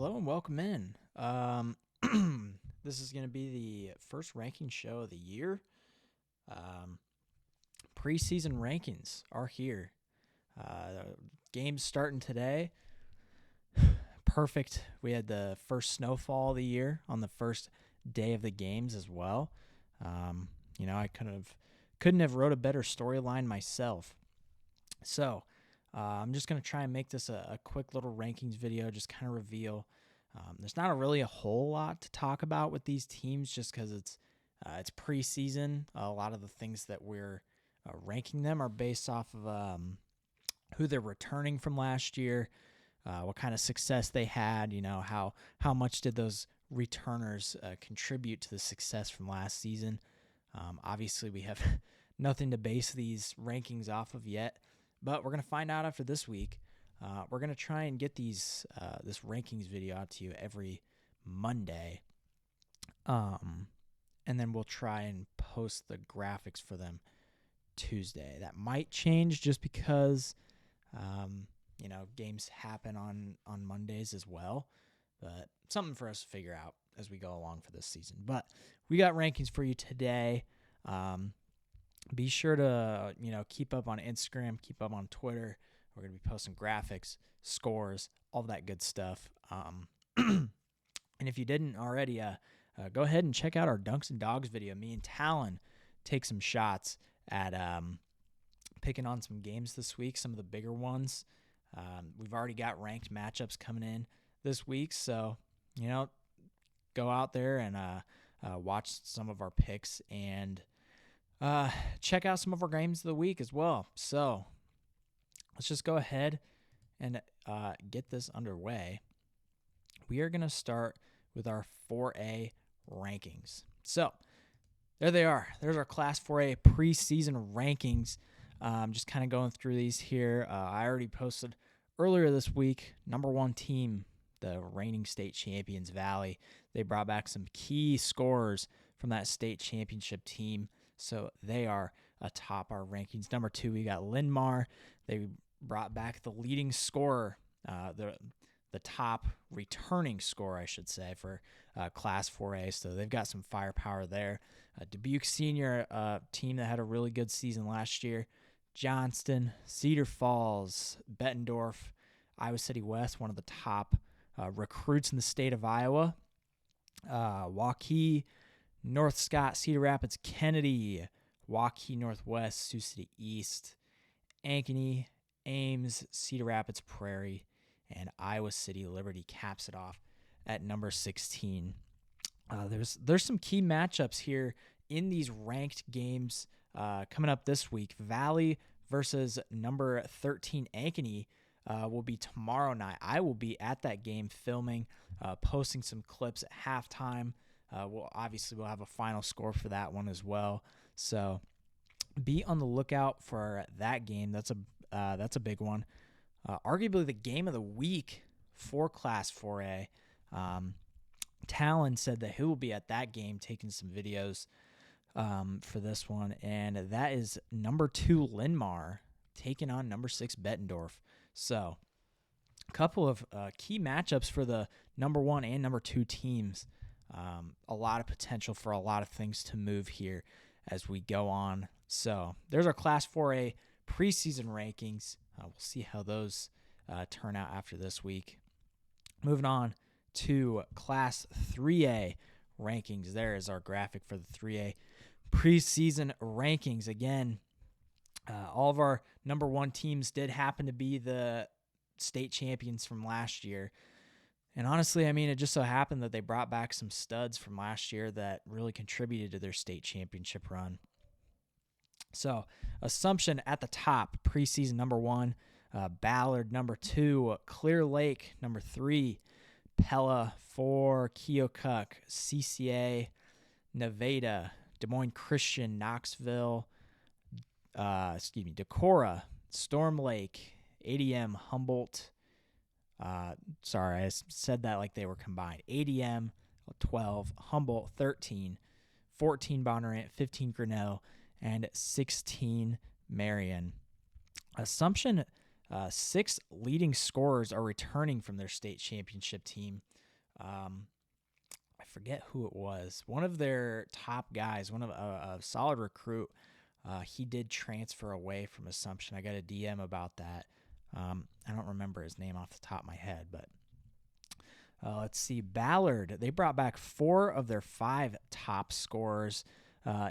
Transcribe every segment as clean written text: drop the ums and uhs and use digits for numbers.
Hello and welcome in. This is going to be the first ranking show of the year. Preseason rankings are here. Games starting today. Perfect. We had the first snowfall of the year on the first day of the games as well. I couldn't have wrote a better storyline myself. So I'm just going to try and make this a quick little rankings video, just kind of reveal. There's not really a whole lot to talk about with these teams just because it's preseason. A lot of the things that we're ranking them are based off of who they're returning from last year, what kind of success they had, how much did those returners contribute to the success from last season. Obviously, we have nothing to base these rankings off of yet, but we're going to find out after this week. We're going to try and get this rankings video out to you every Monday. And then we'll try and post the graphics for them Tuesday. That might change just because, games happen on Mondays as well. But something for us to figure out as we go along for this season. But we got rankings for you today. Be sure to, keep up on Instagram, keep up on Twitter. We're going to be posting graphics, scores, all that good stuff. And if you didn't already, go ahead and check out our Dunks and Dogs video. Me and Talon take some shots at picking on some games this week, some of the bigger ones. We've already got ranked matchups coming in this week. So, go out there and watch some of our picks and check out some of our games of the week as well. So, let's just go ahead and get this underway. We are going to start with our 4A rankings. So there they are. There's our Class 4A preseason rankings. Just kind of going through these here. I already posted earlier this week, number one team, the reigning state champions, Valley. They brought back some key scorers from that state championship team. So they are atop our rankings. Number two, we got Linn-Mar. They brought back the leading scorer, the top returning scorer, I should say, for Class 4A. So they've got some firepower there. Dubuque Senior, team that had a really good season last year. Johnston, Cedar Falls, Bettendorf, Iowa City West, one of the top recruits in the state of Iowa. Hawkeyes, North Scott, Cedar Rapids, Kennedy, Hawkeyes Northwest, Sioux City East, Ankeny, Ames, Cedar Rapids Prairie, and Iowa City Liberty caps it off at number 16. There's some key matchups here in these ranked games coming up this week. Valley versus number 13 Ankeny will be tomorrow night. I will be at that game filming, posting some clips at halftime. We'll have a final score for that one as well. So be on the lookout for that game. That's a big one. Arguably the game of the week for Class 4A. Talon said that he will be at that game taking some videos for this one, and that is number 2 Linn-Mar taking on number 6 Bettendorf. So a couple of key matchups for the number 1 and number 2 teams. A lot of potential for a lot of things to move here as we go on. So there's our Class 4A preseason rankings. We'll see how those turn out after this week. Moving on to Class 3A rankings. There is our graphic for the 3A preseason rankings. Again, all of our number 1 teams did happen to be the state champions from last year. And honestly, it just so happened that they brought back some studs from last year that really contributed to their state championship run. So, Assumption at the top, preseason number 1, Ballard number 2, Clear Lake number 3, Pella 4, Keokuk, CCA, Nevada, Des Moines Christian, Knoxville, Decorah, Storm Lake, ADM, Humboldt. Sorry, I said that like they were combined. ADM 12, Humboldt 13, 14 Bonnarant, 15 Grinnell, and 16 Marion. Assumption 6 leading scorers are returning from their state championship team. I forget who it was. One of their top guys, one of a solid recruit, he did transfer away from Assumption. I got a DM about that. I don't remember his name off the top of my head, but let's see. Ballard, they brought back 4 of their 5 top scorers,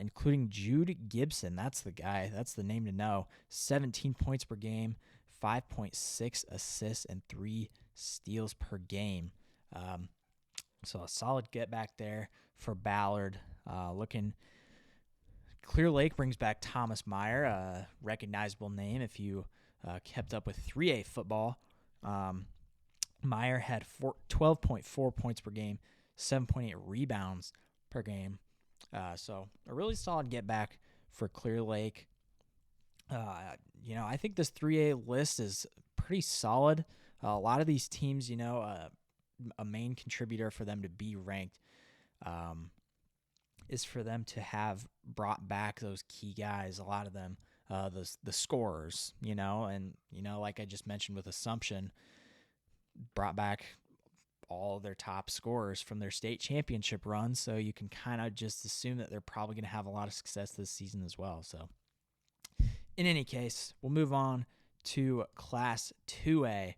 including Jude Gibson. That's the guy. That's the name to know. 17 points per game, 5.6 assists, and 3 steals per game. So a solid get back there for Ballard. Clear Lake brings back Thomas Meyer, a recognizable name if you kept up with 3A football. Meyer had 12.4 points per game, 7.8 rebounds per game. So a really solid get back for Clear Lake. I think this 3A list is pretty solid. A lot of these teams, a main contributor for them to be ranked is for them to have brought back those key guys, a lot of them, the scorers, like I just mentioned with Assumption, brought back all their top scorers from their state championship run, so you can kind of just assume that they're probably going to have a lot of success this season as well. So in any case, we'll move on to Class 2A.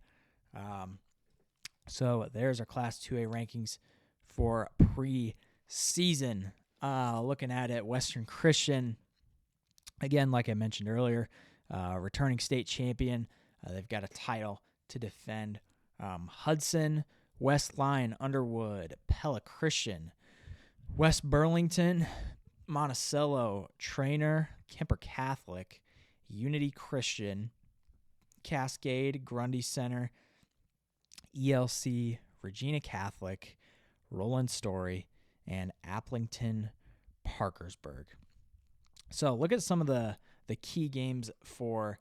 So there's our Class 2A rankings for preseason. Looking at it, Western Christian, again, like I mentioned earlier, returning state champion. They've got a title to defend. Hudson, West Line, Underwood, Pella Christian, West Burlington, Monticello, Trainer, Kemper Catholic, Unity Christian, Cascade, Grundy Center, ELC, Regina Catholic, Roland Story, and Applington Parkersburg. So look at some of the key games for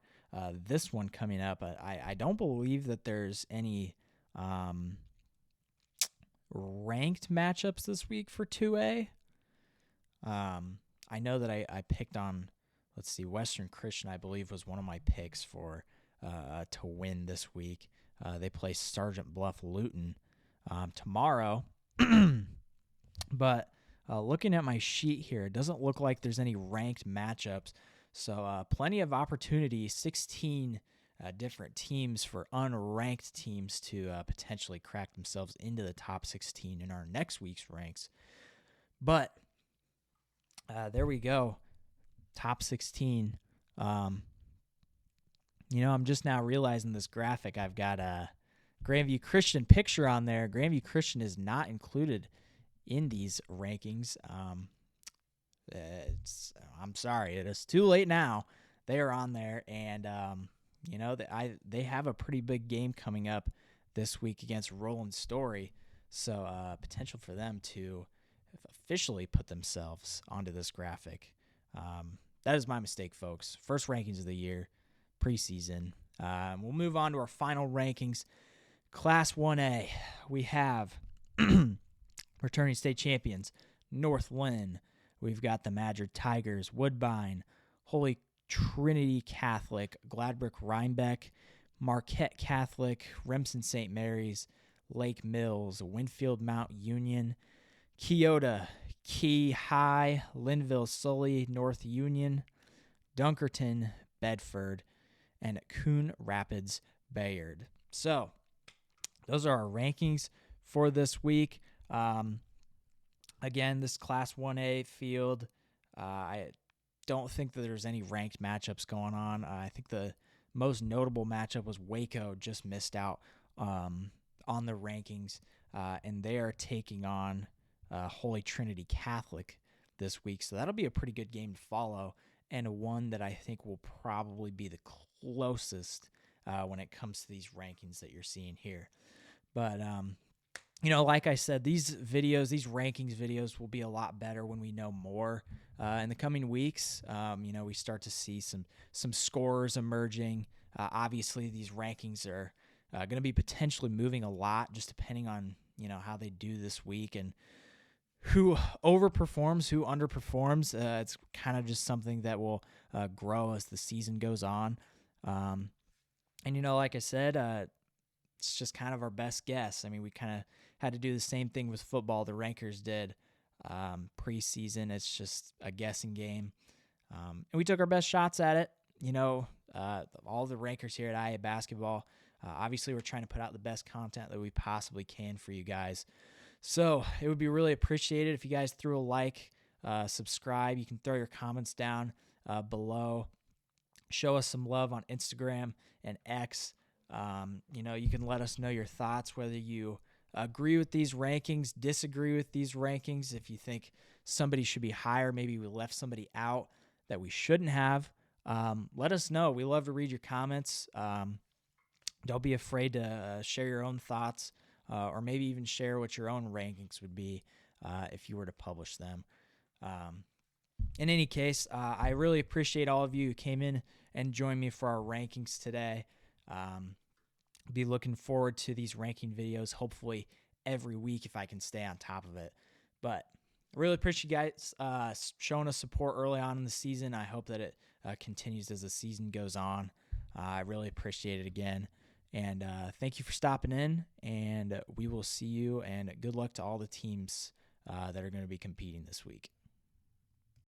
this one coming up. I don't believe that there's any ranked matchups this week for 2A. I know that I picked on, Western Christian, I believe, was one of my picks for to win this week. They play Sergeant Bluff Luton tomorrow. But looking at my sheet here, it doesn't look like there's any ranked matchups. So plenty of opportunity, 16 different teams for unranked teams to potentially crack themselves into the top 16 in our next week's ranks. But there we go, top 16. I'm just now realizing this graphic. I've got a Grandview Christian picture on there. Grandview Christian is not included in these rankings. I'm sorry, it is too late now. They are on there, and they have a pretty big game coming up this week against Roland Story, so potential for them to officially put themselves onto this graphic. That is my mistake, folks. First rankings of the year, preseason. We'll move on to our final rankings. Class 1A, we have returning state champions, North Lynn. We've got the Madrid Tigers, Woodbine, Holy Trinity Catholic, Gladbrook Rhinebeck, Marquette Catholic, Remsen St. Mary's, Lake Mills, Winfield Mount Union, Keota, Key High, Linville Sully, North Union, Dunkerton, Bedford, and Coon Rapids Bayard. So those are our rankings for this week. Again, this Class 1A field, I don't think that there's any ranked matchups going on. I think the most notable matchup was Waco, just missed out on the rankings, and they are taking on Holy Trinity Catholic this week. So that'll be a pretty good game to follow, and one that I think will probably be the closest when it comes to these rankings that you're seeing here. But like I said, these rankings videos will be a lot better when we know more in the coming weeks. We start to see some scores emerging. Obviously, these rankings are going to be potentially moving a lot, just depending on how they do this week and who overperforms, who underperforms. It's kind of just something that will grow as the season goes on. And, like I said, it's just kind of our best guess. I mean, we kind of had to do the same thing with football the rankers did. Preseason, it's just a guessing game. And we took our best shots at it. All the rankers here at IABasketball, obviously we're trying to put out the best content that we possibly can for you guys. So it would be really appreciated if you guys threw a like, subscribe. You can throw your comments down below. Show us some love on Instagram and X. You can let us know your thoughts, whether you agree with these rankings, disagree with these rankings. If you think somebody should be higher, maybe we left somebody out that we shouldn't have. Let us know. We love to read your comments. Don't be afraid to share your own thoughts, or maybe even share what your own rankings would be if you were to publish them. In any case, I really appreciate all of you who came in and joined me for our rankings today. Be looking forward to these ranking videos, hopefully every week if I can stay on top of it. But I really appreciate you guys showing us support early on in the season. I hope that it continues as the season goes on. I really appreciate it again. And thank you for stopping in, and we will see you, and good luck to all the teams that are going to be competing this week.